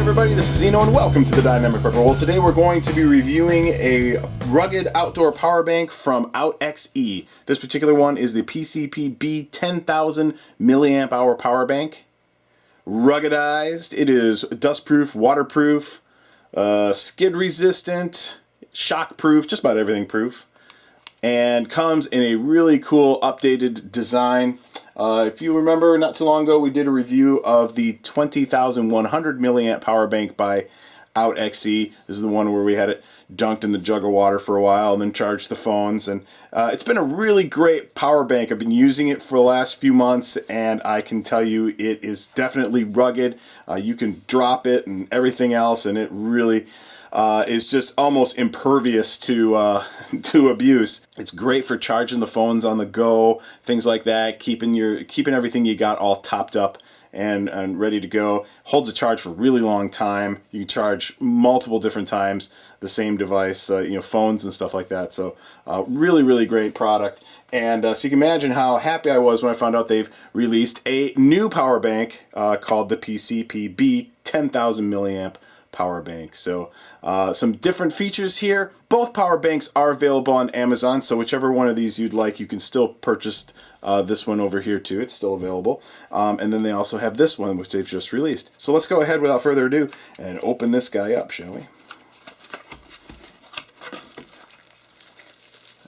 everybody, this is Zeno and welcome to the Dynamic Prepper. Well, today we're going to be reviewing a rugged outdoor power bank from OUTXE. This particular one is the PCP 10,000 milliamp hour power bank. Ruggedized. It is dustproof, waterproof, skid resistant, shock proof, just about everything proof. And comes in a really cool updated design. If you remember, not too long ago we did a review of the 20,100 milliamp power bank by OUTXE. This is the one where we had it dunked in the jug of water for a while and then charged the phones. And it's been a really great power bank. I've been using it for the last few months and I can tell you it is definitely rugged. You can drop it and everything else and it really is just almost impervious to to abuse. It's great for charging the phones on the go, things like that, keeping everything you got all topped up and ready to go. Holds a charge for a really long time. You can charge multiple different times the same device, phones and stuff like that. So really great product. And so you can imagine how happy I was when I found out they've released a new power bank called the PCP 10,000 milliamp power bank. So some different features here. Both power banks are available on Amazon, so whichever one of these you'd like, you can still purchase this one over here too. It's still available. And then they also have this one, which they've just released. So let's go ahead without further ado and open this guy up, shall we?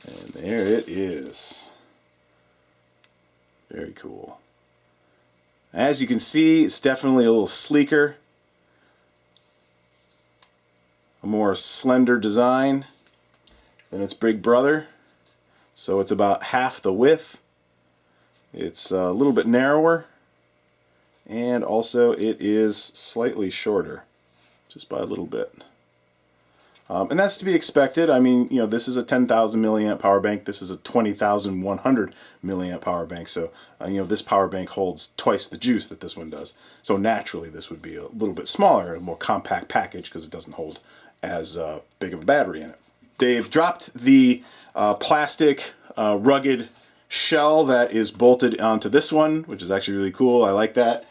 And there it is. Very cool. As you can see, it's definitely a little sleeker. A more slender design than its big brother. So it's about half the width. It's a little bit narrower. And also it is slightly shorter. Just by a little bit. And that's to be expected. I mean, this is a 10,000 milliamp power bank. This is a 20,100 milliamp power bank. So, this power bank holds twice the juice that this one does. So naturally, this would be a little bit smaller, a more compact package because it doesn't hold as big of a battery in it. They've dropped the plastic rugged shell that is bolted onto this one, which is actually really cool. I like that.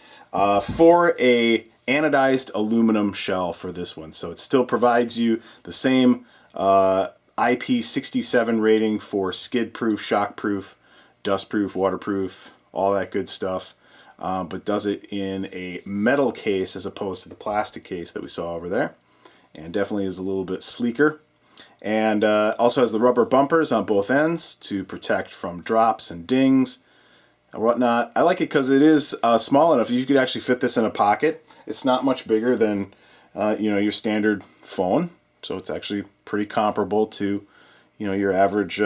For a anodized aluminum shell for this one. So it still provides you the same IP67 rating for skid proof, shock proof, dust proof, waterproof, all that good stuff. But does it in a metal case as opposed to the plastic case that we saw over there. And definitely is a little bit sleeker. And also has the rubber bumpers on both ends to protect from drops and dings and whatnot. I like it because it is small enough. You could actually fit this in a pocket. It's not much bigger than your standard phone, so it's actually pretty comparable to your average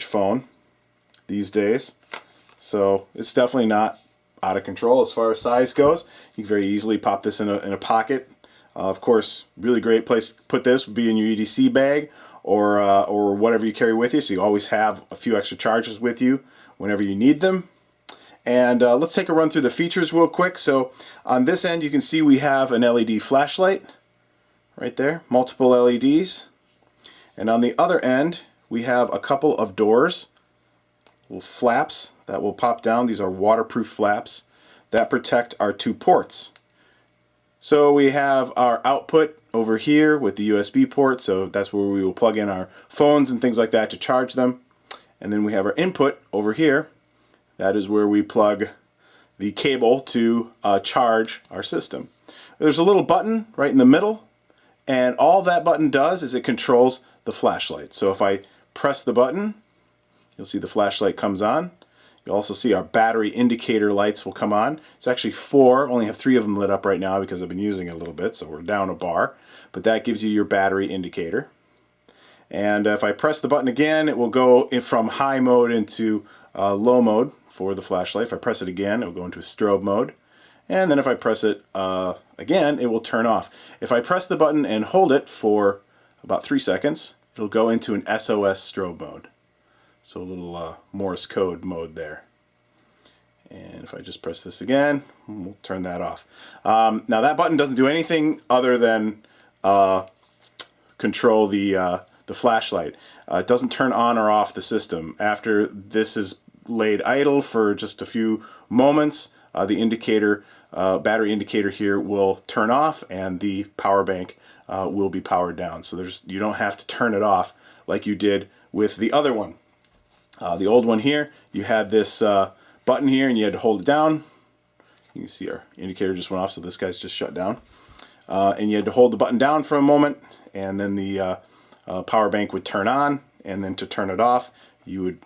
phone these days. So it's definitely not out of control as far as size goes. You can very easily pop this in a pocket. Of course, really great place to put this would be in your EDC bag or whatever you carry with you, so you always have a few extra charges with you whenever you need them. And let's take a run through the features real quick. So on this end you can see we have an LED flashlight right there, multiple LEDs. And on the other end we have a couple of doors, little flaps that will pop down. These are waterproof flaps that protect our two ports. So we have our output over here with the USB port, so that's where we will plug in our phones and things like that to charge them. And then we have our input over here. That is where we plug the cable to charge our system. There's a little button right in the middle, and all that button does is it controls the flashlight. So if I press the button, you'll see the flashlight comes on. You'll also see our battery indicator lights will come on. It's actually 4, only have 3 of them lit up right now because I've been using it a little bit, so we're down a bar. But that gives you your battery indicator. And if I press the button again, it will go from high mode into low mode for the flashlight. If I press it again, it will go into strobe mode. And then if I press it again, it will turn off. If I press the button and hold it for about 3 seconds, it'll go into an SOS strobe mode. So a little Morse code mode there. And if I just press this again, we'll turn that off. Now that button doesn't do anything other than control the flashlight. It doesn't turn on or off the system. After this is laid idle for just a few moments, the indicator battery indicator here will turn off and the power bank will be powered down. So you don't have to turn it off like you did with the other one. The old one here, you had this button here and you had to hold it down. You can see our indicator just went off, so this guy's just shut down. And you had to hold the button down for a moment, and then the power bank would turn on, and then to turn it off, you would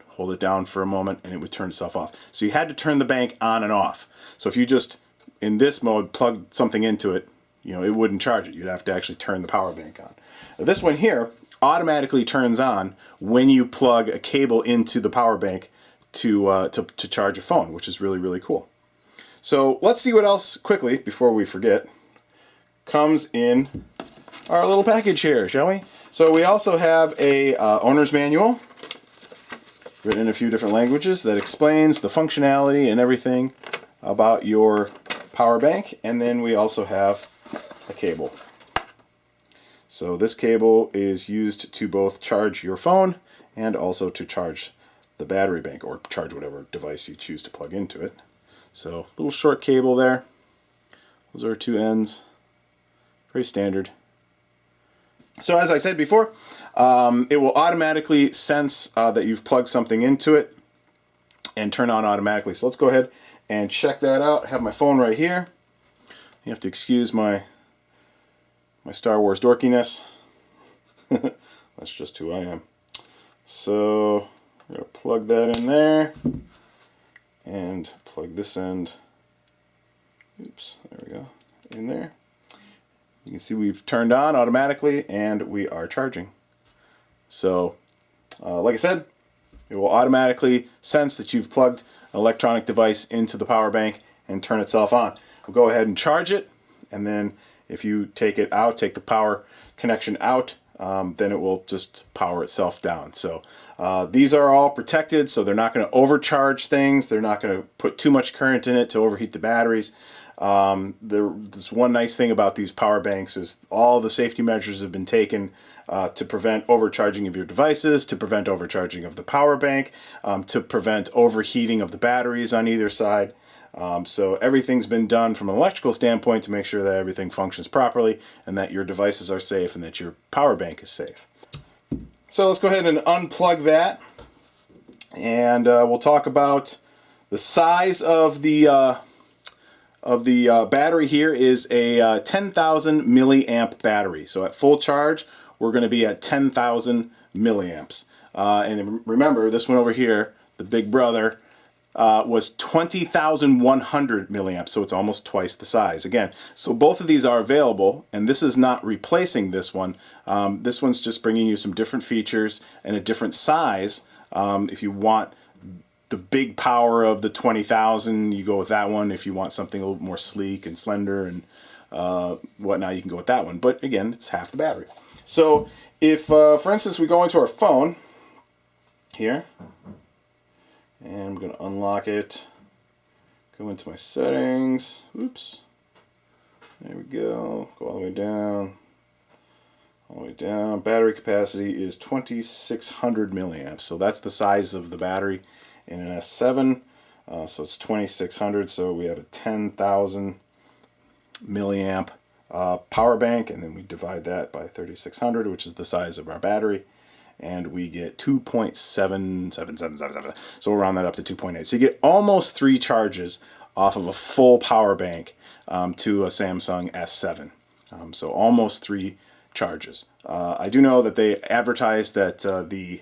hold it down for a moment and it would turn itself off. So you had to turn the bank on and off. So if you just, in this mode, plugged something into it, it wouldn't charge it. You'd have to actually turn the power bank on. Now, this one here automatically turns on when you plug a cable into the power bank to charge a phone, which is really, really cool. So let's see what else, quickly, before we forget, comes in our little package here, shall we? So we also have a owner's manual, written in a few different languages, that explains the functionality and everything about your power bank. And then we also have a cable. So this cable is used to both charge your phone and also to charge the battery bank, or charge whatever device you choose to plug into it. So little short cable there. Those are our two ends. Very standard. So as I said before, it will automatically sense that you've plugged something into it and turn on automatically. So let's go ahead and check that out. I have my phone right here. You have to excuse my Star Wars dorkiness. That's just who I am. So I'm going to plug that in there and plug this end, oops, there we go, in there. You can see we've turned on automatically and we are charging. So like I said, it will automatically sense that you've plugged an electronic device into the power bank and turn itself on. We'll go ahead and charge it, and then if you take it out, take the power connection out, then it will just power itself down. So these are all protected, so they're not going to overcharge things. They're not going to put too much current in it to overheat the batteries. There's one nice thing about these power banks is all the safety measures have been taken to prevent overcharging of your devices, to prevent overcharging of the power bank, to prevent overheating of the batteries on either side. So everything's been done from an electrical standpoint to make sure that everything functions properly and that your devices are safe and that your power bank is safe. So let's go ahead and unplug that, and we'll talk about the size of the battery. Here is a 10,000 milliamp battery. So at full charge, we're going to be at 10,000 milliamps. And remember, this one over here, the big brother, was 20,100 milliamps, so it's almost twice the size. Again, so both of these are available, and this is not replacing this one. This one's just bringing you some different features and a different size. If you want the big power of the 20,000, you go with that one. If you want something a little more sleek and slender and whatnot, you can go with that one. But again, it's half the battery. So if, for instance, we go into our phone here, and I'm going to unlock it, go into my settings, oops, there we go, go all the way down, battery capacity is 2,600 milliamps, so that's the size of the battery in an S7, so it's 2,600, so we have a 10,000 milliamp power bank, and then we divide that by 3,600, which is the size of our battery, and we get 2.7777. So we'll round that up to 2.8. So you get almost 3 charges off of a full power bank to a Samsung S7. So almost 3 charges. I do know that they advertise that the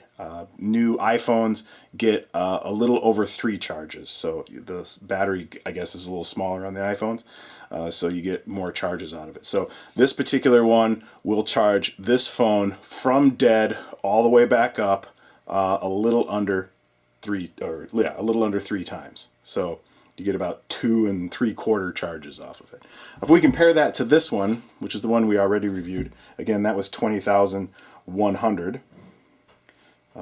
new iPhones get a little over 3 charges. So the battery, I guess, is a little smaller on the iPhones. So you get more charges out of it. So this particular one will charge this phone from dead all the way back up a little under 3 times. So you get about 2 3/4 charges off of it. If we compare that to this one, which is the one we already reviewed, again, that was 20,100.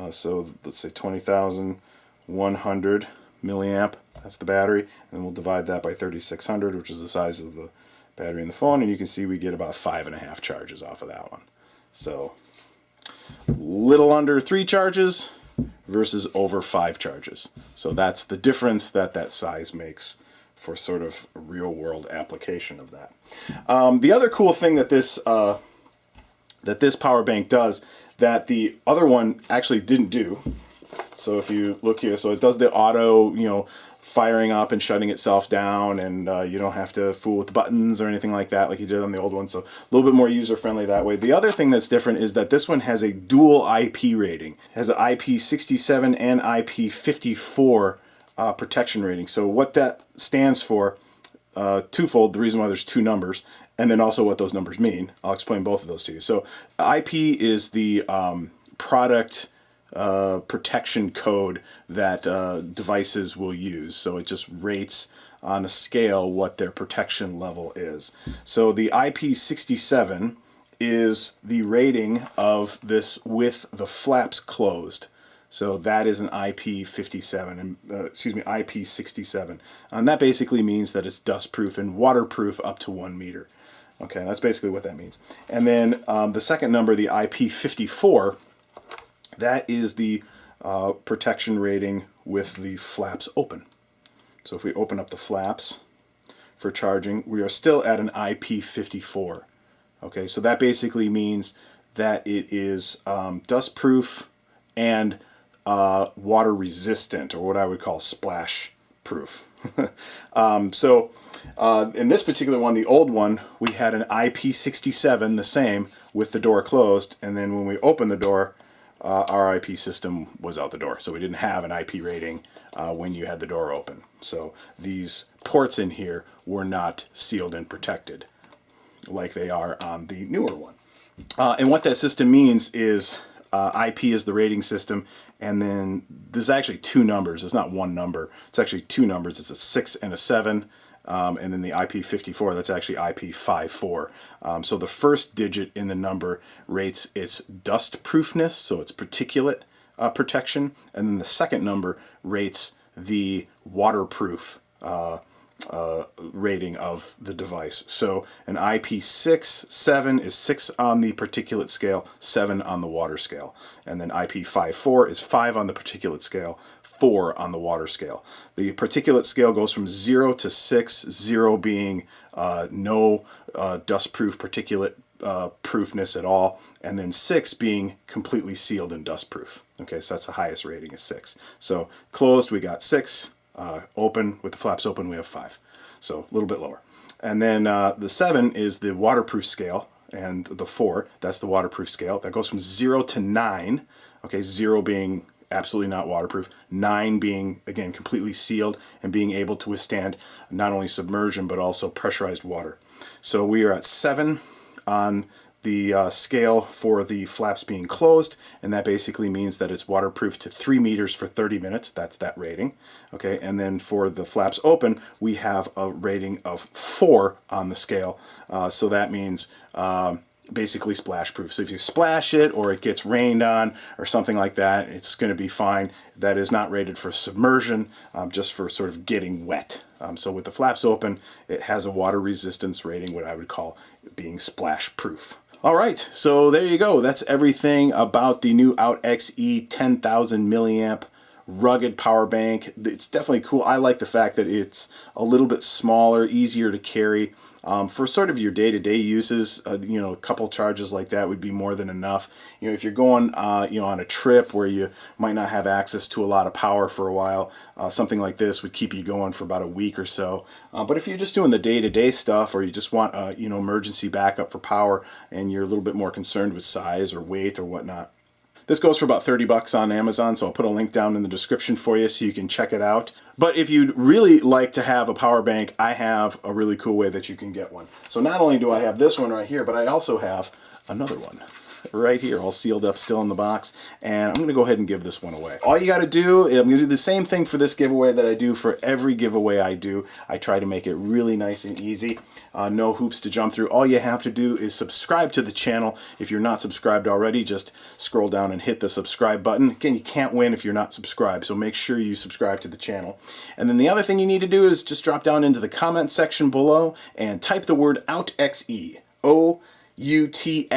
So let's say 20,100 milliamp, that's the battery, and we'll divide that by 3,600, which is the size of the battery in the phone, and you can see we get about 5.5 charges off of that one. So little under 3 charges versus over 5 charges. So that's the difference that size makes for sort of a real-world application of that. The other cool thing that this power bank does that the other one actually didn't do. So if you look here, so it does the auto, firing up and shutting itself down, and you don't have to fool with the buttons or anything like that like you did on the old one. So a little bit more user-friendly that way. The other thing that's different is that this one has a dual IP rating. It has an IP67 and IP54 protection rating. So what that stands for, twofold, the reason why there's two numbers, and then also what those numbers mean. I'll explain both of those to you. So IP is the product protection code that devices will use. So it just rates on a scale what their protection level is. So the IP67 is the rating of this with the flaps closed. So that is an IP57, and IP67. And that basically means that it's dustproof and waterproof up to 1 meter. Okay, that's basically what that means. And then the second number, the IP54, that is the protection rating with the flaps open. So if we open up the flaps for charging, we are still at an IP54. Okay, so that basically means that it is dustproof and water resistant, or what I would call splash proof. In this particular one, the old one, we had an IP67, the same, with the door closed, and then when we opened the door, our IP system was out the door. So we didn't have an IP rating when you had the door open. So these ports in here were not sealed and protected like they are on the newer one. And what that system means is IP is the rating system, and then there's actually two numbers. It's not one number. It's actually two numbers. It's a 6 and a 7. And then the IP54, that's actually IP54. So the first digit in the number rates its dust proofness, so its particulate protection, and then the second number rates the waterproof rating of the device. So an IP67 is 6 on the particulate scale, 7 on the water scale. And then IP54 is 5 on the particulate scale, 4 on the water scale. The particulate scale goes from 0 to 6, 0 being no dustproof particulate proofness at all, and then 6 being completely sealed and dustproof. Okay, so that's the highest rating is 6. So closed, we got 6. Open, with the flaps open, we have 5. So a little bit lower. And then the 7 is the waterproof scale, and the 4, that's the waterproof scale. That goes from 0 to 9. Okay, 0 being absolutely not waterproof, 9 being, again, completely sealed and being able to withstand not only submersion but also pressurized water. So we are at 7 on the scale for the flaps being closed, and that basically means that it's waterproof to 3 meters for 30 minutes. That's that rating. Okay, and then for the flaps open, we have a rating of 4 on the scale. So that means basically splash proof. So if you splash it or it gets rained on or something like that, it's going to be fine. That is not rated for submersion, just for sort of getting wet. So with the flaps open, it has a water resistance rating, what I would call being splash proof. All right, so there you go. That's everything about the new OUTXE 10,000 milliamp rugged power bank. It's definitely cool. I like the fact that it's a little bit smaller, easier to carry. For sort of your day-to-day uses, a couple charges like that would be more than enough. If you're going, on a trip where you might not have access to a lot of power for a while, something like this would keep you going for about a week or so. But if you're just doing the day-to-day stuff, or you just want, emergency backup for power, and you're a little bit more concerned with size or weight or whatnot, this goes for about $30 on Amazon, so I'll put a link down in the description for you so you can check it out. But if you'd really like to have a power bank, I have a really cool way that you can get one. So not only do I have this one right here, but I also have another one right here, all sealed up, still in the box, and I'm going to go ahead and give this one away. All you got to do, I'm going to do the same thing for this giveaway that I do for every giveaway I do. I try to make it really nice and easy. No hoops to jump through. All you have to do is subscribe to the channel. If you're not subscribed already, just scroll down and hit the subscribe button. Again, you can't win if you're not subscribed, so make sure you subscribe to the channel. And then the other thing you need to do is just drop down into the comment section below and type the word OUTXE, OUTXE,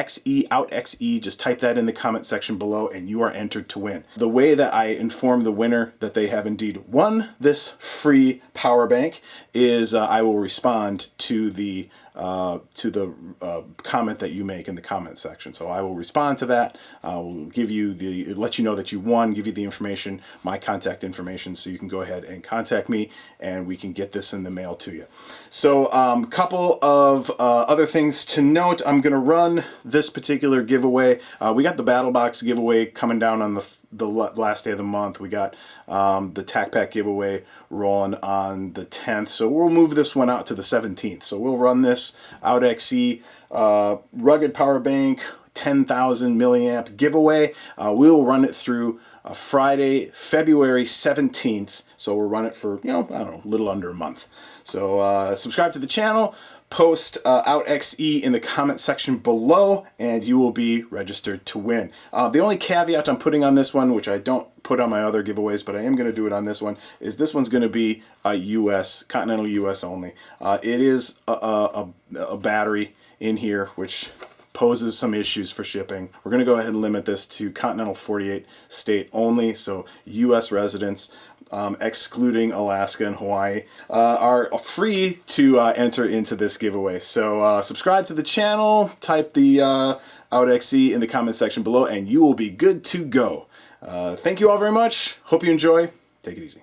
OUTXE. Just type that in the comment section below and you are entered to win. The way that I inform the winner that they have indeed won this free power bank is I will respond to the comment that you make in the comment section. So I will respond to that. I will give you let you know that you won, give you the information, my contact information, so you can go ahead and contact me and we can get this in the mail to you. So a couple of other things to note. I'm going to run this particular giveaway. We got the Battle Box giveaway coming down on the last day of the month. We got the TAC Pack giveaway rolling on the 10th. So we'll move this one out to the 17th. So we'll run this OUTXE Rugged Power Bank 10,000 milliamp giveaway. We will run it through Friday, February 17th. So we'll run it for, I don't know, a little under a month. So subscribe to the channel, post OUTXE in the comment section below, and you will be registered to win. The only caveat I'm putting on this one, which I don't put on my other giveaways, but I am going to do it on this one, is this one's going to be continental US only. It is a battery in here, which poses some issues for shipping. We're going to go ahead and limit this to continental 48 state only, so US residents, excluding Alaska and Hawaii, are free to enter into this giveaway. So subscribe to the channel, type the OUTXE in the comment section below, and you will be good to go. Thank you all very much. Hope you enjoy. Take it easy.